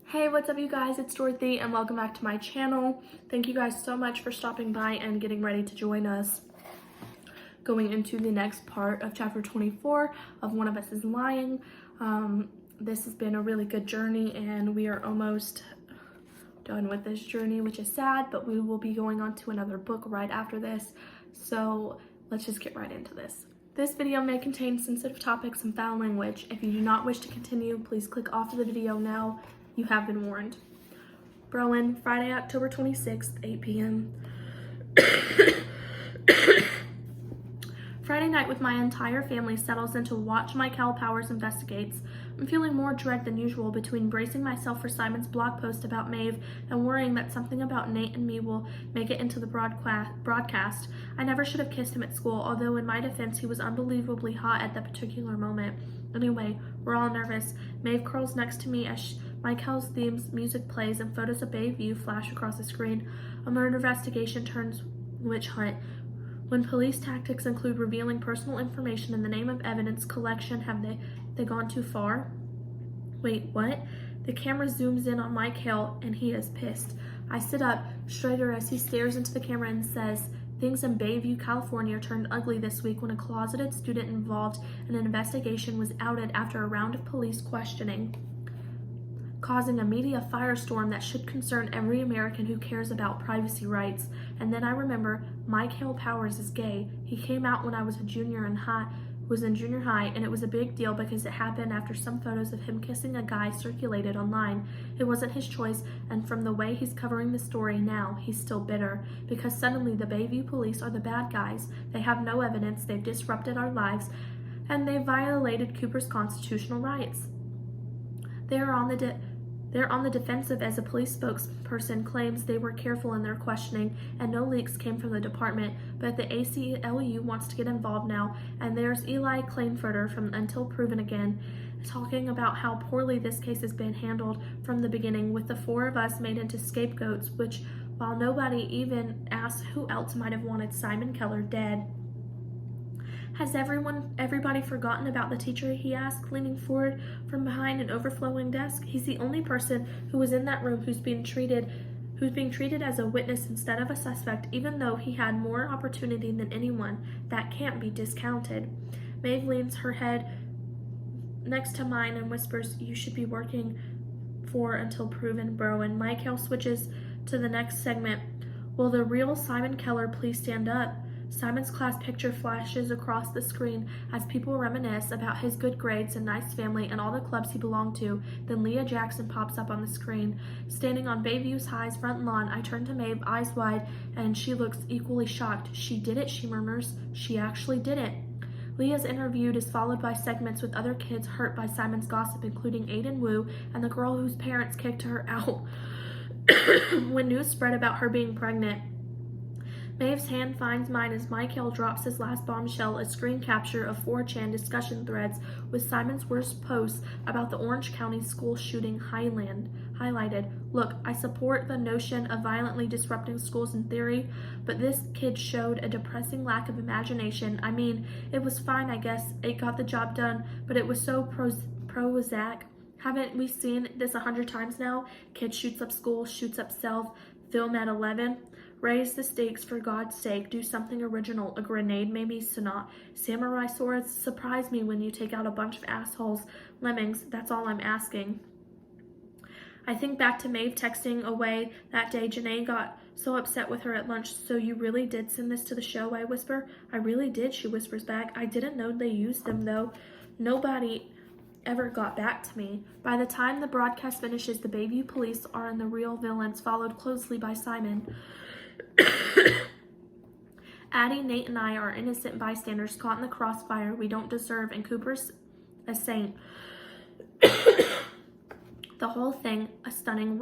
Hey, what's up you guys? It's Dorothy and welcome back to my channel. Thank you guys so much for stopping by and getting ready to join us going into the next part of chapter 24 of One of Us is Lying. This has been a really good journey and we are almost done with this journey, which is sad, but we will be going on to another book right after this. So let's just get right into this. This video may contain sensitive topics and foul language. If you do not wish to continue, please click off of the video now. You have been warned. Berlin, Friday, October 26th, 8 p.m. Friday night with my entire family settles into Watch Michael Powers Investigates. I'm feeling more dread than usual between bracing myself for Simon's blog post about Maeve and worrying that something about Nate and me will make it into the broadcast. I never should have kissed him at school, although in my defense he was unbelievably hot at that particular moment. Anyway, we're all nervous. Maeve curls next to me as Michael's theme's music plays and photos of Bayview flash across the screen. A murder investigation turns witch hunt. When police tactics include revealing personal information in the name of evidence collection, have they gone too far? Wait, what? The camera zooms in on Michael and he is pissed. I sit up straighter as he stares into the camera and says, "Things in Bayview, California turned ugly this week when a closeted student involved in an investigation was outed after a round of police questioning, causing a media firestorm that should concern every American who cares about privacy rights. And then I remember Michael Powers is gay. He came out when I was in junior high, and it was a big deal because it happened after some photos of him kissing a guy circulated online. It wasn't his choice, and from the way he's covering the story now, he's still bitter because suddenly the Bayview police are the bad guys. They have no evidence, they've disrupted our lives, and they violated Cooper's constitutional rights. They're on the defensive as a police spokesperson claims they were careful in their questioning and no leaks came from the department, but the ACLU wants to get involved now, and there's Eli Kleinfurter from Until Proven Again talking about how poorly this case has been handled from the beginning, with the four of us made into scapegoats, which, while nobody even asks who else might have wanted Simon Keller dead. Has everybody forgotten about the teacher, he asked, leaning forward from behind an overflowing desk. He's the only person who was in that room who's being treated as a witness instead of a suspect, even though he had more opportunity than anyone. That can't be discounted. Maeve leans her head next to mine and whispers, "You should be working for Until Proven, bro." And Michael switches to the next segment. "Will the real Simon Keller please stand up?" Simon's class picture flashes across the screen as people reminisce about his good grades and nice family and all the clubs he belonged to. Then Leah Jackson pops up on the screen. Standing on Bayview's High's front lawn, I turn to Maeve, eyes wide, and she looks equally shocked. "She did it," she murmurs. "She actually did it." Leah's interviewed is followed by segments with other kids hurt by Simon's gossip, including Aiden Wu and the girl whose parents kicked her out when news spread about her being pregnant. Maeve's hand finds mine as Michael drops his last bombshell, a screen capture of 4chan discussion threads with Simon's worst posts about the Orange County school shooting highlighted. "Look, I support the notion of violently disrupting schools in theory, but this kid showed a depressing lack of imagination. I mean, it was fine, I guess. It got the job done, but it was so Prozac. Haven't we seen this 100 times now? Kid shoots up school, shoots up self, film at 11. Raise the stakes, for God's sake. Do something original. A grenade, maybe. Samurai swords. Surprise me when you take out a bunch of assholes. Lemmings. That's all I'm asking." I think back to Maeve texting away that day. Janae got so upset with her at lunch. "So you really did send this to the show?" I whisper. "I really did," she whispers back. "I didn't know they used them, though. Nobody ever got back to me." By the time the broadcast finishes, the Bayview police are the real villains, followed closely by Simon. Addie, Nate, and I are innocent bystanders caught in the crossfire we don't deserve, and Cooper's a saint. The whole thing, a stunning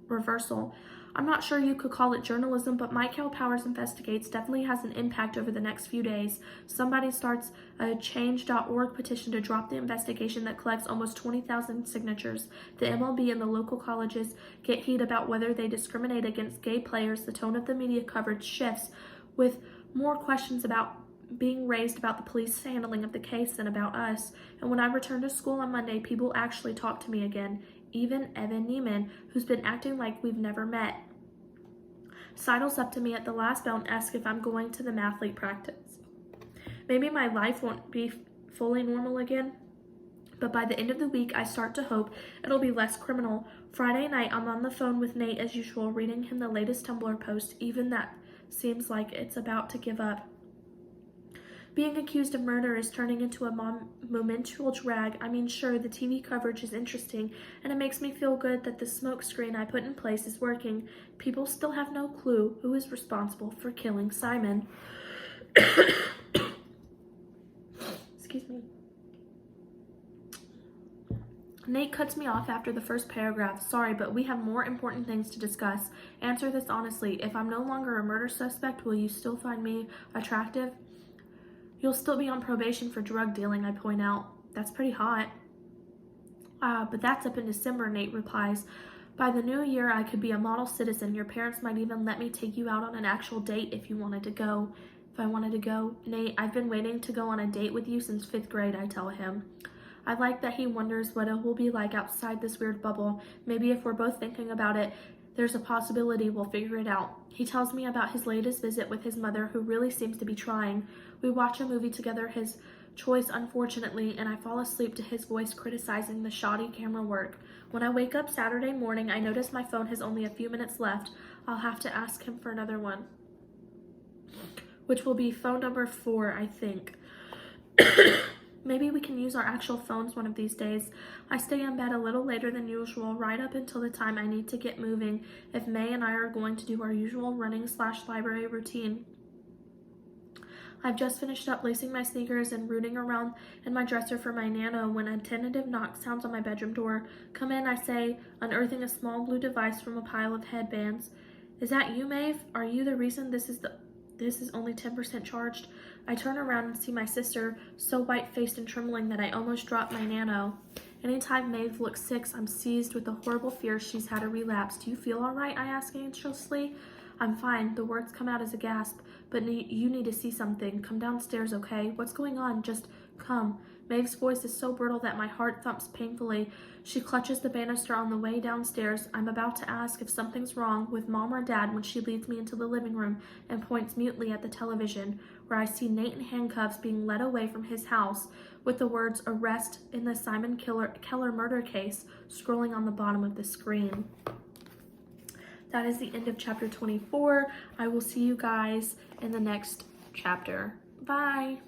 reversal. I'm not sure you could call it journalism, but Michael Powers Investigates definitely has an impact over the next few days. Somebody starts a change.org petition to drop the investigation that collects almost 20,000 signatures. The MLB and the local colleges get heat about whether they discriminate against gay players. The tone of the media coverage shifts, with more questions being raised about the police handling of the case than about us. And when I return to school on Monday, people actually talk to me again. even Evan Neiman, who's been acting like we've never met. Sidles up to me at the last bell and asks if I'm going to the mathlete practice. Maybe my life won't be fully normal again, but by the end of the week, I start to hope it'll be less criminal. Friday night, I'm on the phone with Nate as usual, reading him the latest Tumblr post. Even that seems like it's about to give up. Being accused of murder is turning into a monumental drag. I mean, sure, the TV coverage is interesting, and it makes me feel good that the smoke screen I put in place is working. People still have no clue who is responsible for killing Simon. Excuse me. Nate cuts me off after the first paragraph. Sorry, but we have more important things to discuss. Answer this honestly. If I'm no longer a murder suspect, will you still find me attractive? You'll still be on probation for drug dealing, I point out. That's pretty hot. But that's up in December, Nate replies. By the new year, I could be a model citizen. Your parents might even let me take you out on an actual date if you wanted to go. If I wanted to go. Nate, I've been waiting to go on a date with you since 5th grade, I tell him. I like that he wonders what it will be like outside this weird bubble. Maybe if we're both thinking about it, there's a possibility we'll figure it out. He tells me about his latest visit with his mother, who really seems to be trying. We watch a movie together, his choice unfortunately, and I fall asleep to his voice criticizing the shoddy camera work. When I wake up Saturday morning, I notice my phone has only a few minutes left. I'll have to ask him for another one, which will be phone number 4, I think. Maybe we can use our actual phones one of these days. I stay in bed a little later than usual, right up until the time I need to get moving, if May and I are going to do our usual running/library routine. I've just finished up lacing my sneakers and rooting around in my dresser for my nano when a tentative knock sounds on my bedroom door. Come in, I say, unearthing a small blue device from a pile of headbands. Is that you, Maeve? Are you the reason this is only 10% charged? I turn around and see my sister, so white-faced and trembling that I almost drop my nano. Anytime Maeve looks sick, I'm seized with the horrible fear she's had a relapse. Do you feel all right? I ask anxiously. I'm fine. The words come out as a gasp. But you need to see something. Come downstairs, okay? What's going on? Just come. Maeve's voice is so brittle that my heart thumps painfully. She clutches the banister on the way downstairs. I'm about to ask if something's wrong with Mom or Dad when she leads me into the living room and points mutely at the television, where I see Nate in handcuffs being led away from his house with the words "Arrest in the Simon Keller murder case" scrolling on the bottom of the screen. That is the end of chapter 24. I will see you guys in the next chapter. Bye.